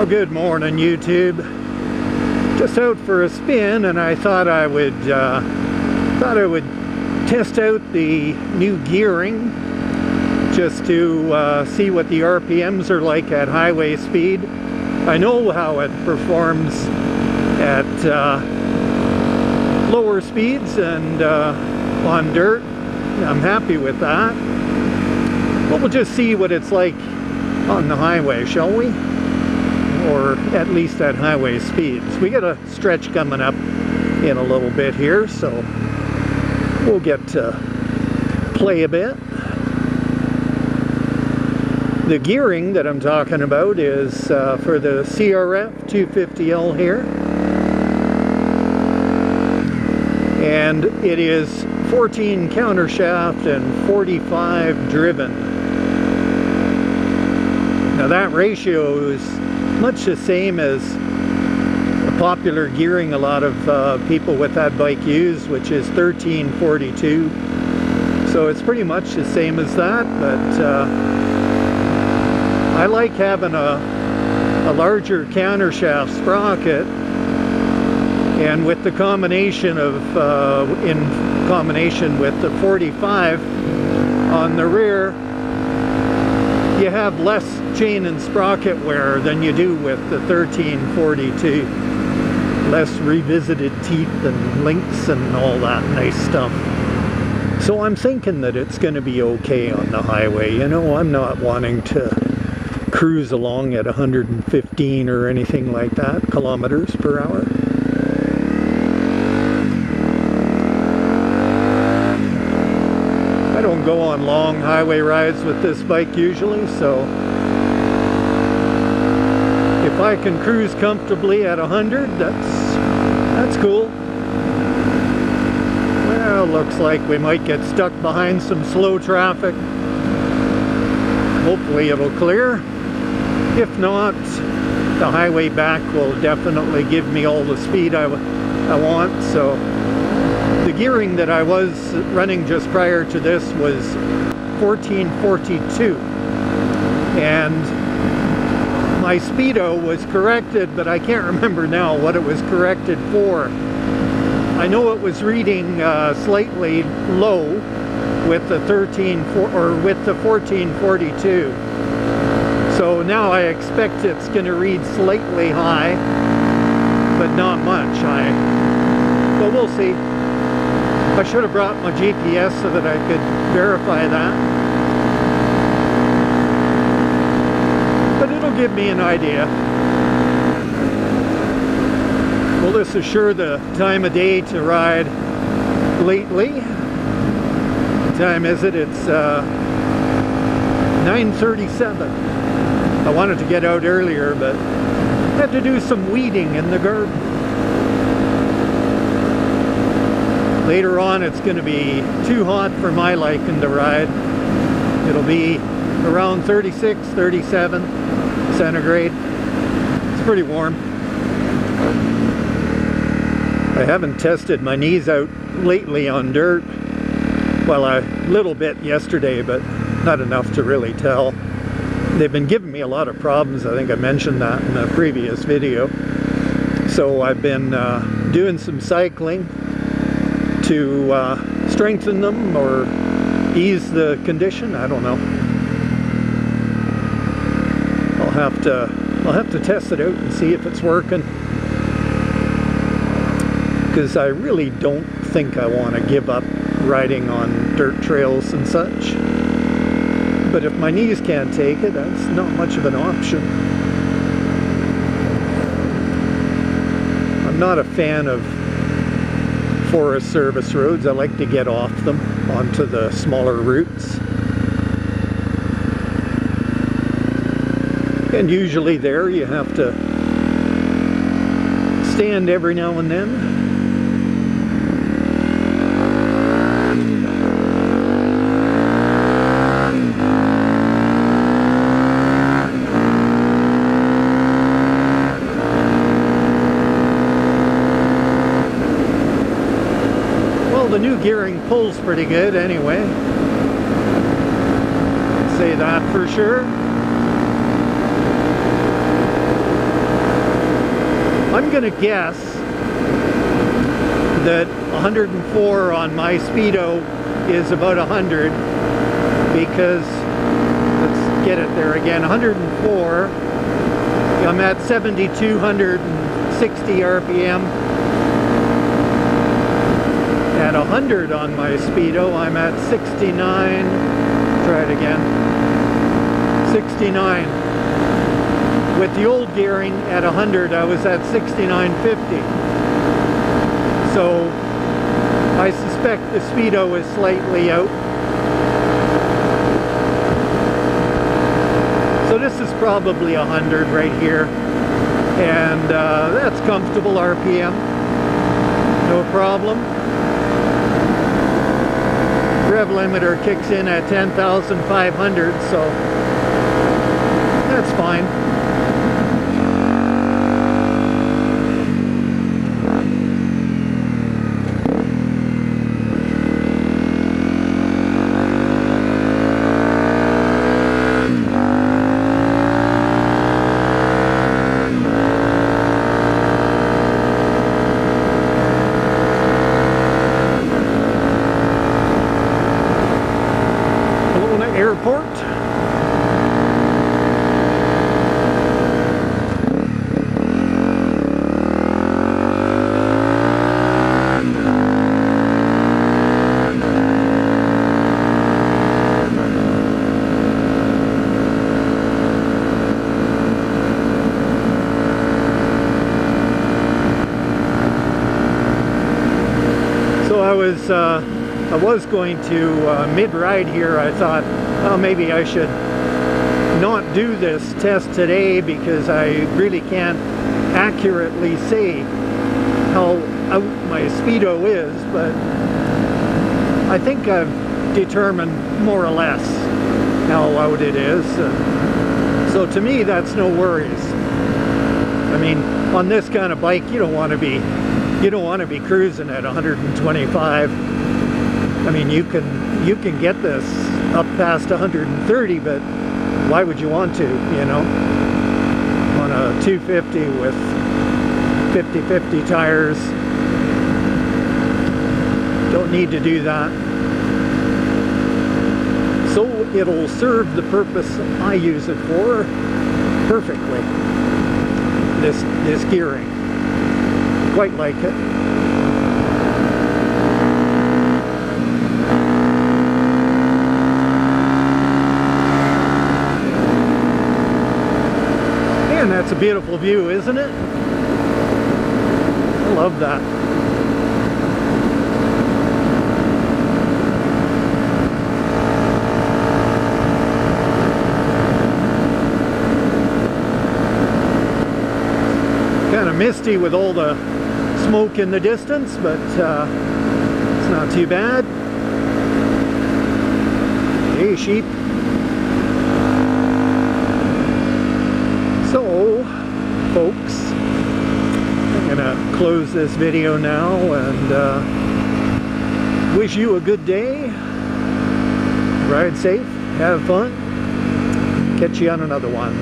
Well, good morning, YouTube. Just out for a spin, and I thought I would test out the new gearing just to see what the RPMs are like at highway speed. I know how it performs at lower speeds and on dirt. I'm happy with that. But we'll just see what it's like on the highway, shall we? Or at least at highway speeds. We got a stretch coming up in a little bit here, so we'll get to play a bit. The gearing that I'm talking about is for the CRF250L here, and it is 14 countershaft and 45 driven. Now that ratio is much the same as a popular gearing a lot of people with that bike use, which is 1342. So it's pretty much the same as that, but I like having a larger countershaft sprocket, and with the combination of in combination with the 45 on the rear, you have less chain and sprocket wear than you do with the 1342. Less revisited teeth and links and all that nice stuff. So I'm thinking that it's going to be okay on the highway. You know, I'm not wanting to cruise along at 115 or anything like that kilometers per hour. I don't go on long highway rides with this bike usually, so if I can cruise comfortably at 100, that's cool. Well, looks like we might get stuck behind some slow traffic. Hopefully it'll clear. If not, the highway back will definitely give me all the speed I want. So the gearing that I was running just prior to this was 1442, and my speedo was corrected, but I can't remember now what it was corrected for. I know it was reading slightly low with the 1442. So now I expect it's going to read slightly high, but not much. But we'll see. I should have brought my GPS so that I could verify that. But it'll give me an idea. Well, this is sure the time of day to ride lately. What time is it? It's 9:37. I wanted to get out earlier, but had to do some weeding in the garden. Later on, it's going to be too hot for my liking to ride. It'll be around 36, 37 centigrade. It's pretty warm. I haven't tested my knees out lately on dirt. Well, a little bit yesterday, but not enough to really tell. They've been giving me a lot of problems. I think I mentioned that in a previous video. So I've been doing some cycling to strengthen them or ease the condition. I don't know. I'll have to test it out and see if it's working, because I really don't think I want to give up riding on dirt trails and such. But if my knees can't take it, that's not much of an option. I'm not a fan of Forest Service roads. I like to get off them onto the smaller routes. And usually there you have to stand every now and then. The new gearing pulls pretty good anyway. Say that for sure. gonna guess that 104 on my speedo is about 100, because let's get it there again. 104. I'm at 7,260 RPM. At 100 on my speedo, I'm at 69. Try it again. 69. With the old gearing at 100, I was at 69.50. So I suspect the speedo is slightly out. So this is probably 100 right here, and that's comfortable RPM, no problem. Rev limiter kicks in at 10,500, so that's fine. Airport. So I was going to mid-ride here. I thought, well, maybe I should not do this test today, because I really can't accurately say how out my speedo is, but I think I've determined more or less how out it is. So to me, that's no worries. I mean, on this kind of bike, you don't want to be cruising at 125. I mean, you can get this up past 130, but why would you want to, you know, on a 250 with 50/50 tires? Don't need to do that. So it'll serve the purpose I use it for perfectly. This gearing, quite like it. That's a beautiful view, isn't it? I love that. Kind of misty with all the smoke in the distance, but it's not too bad. Hey, sheep. So, folks, I'm gonna close this video now and wish you a good day. Ride safe, have fun, catch you on another one.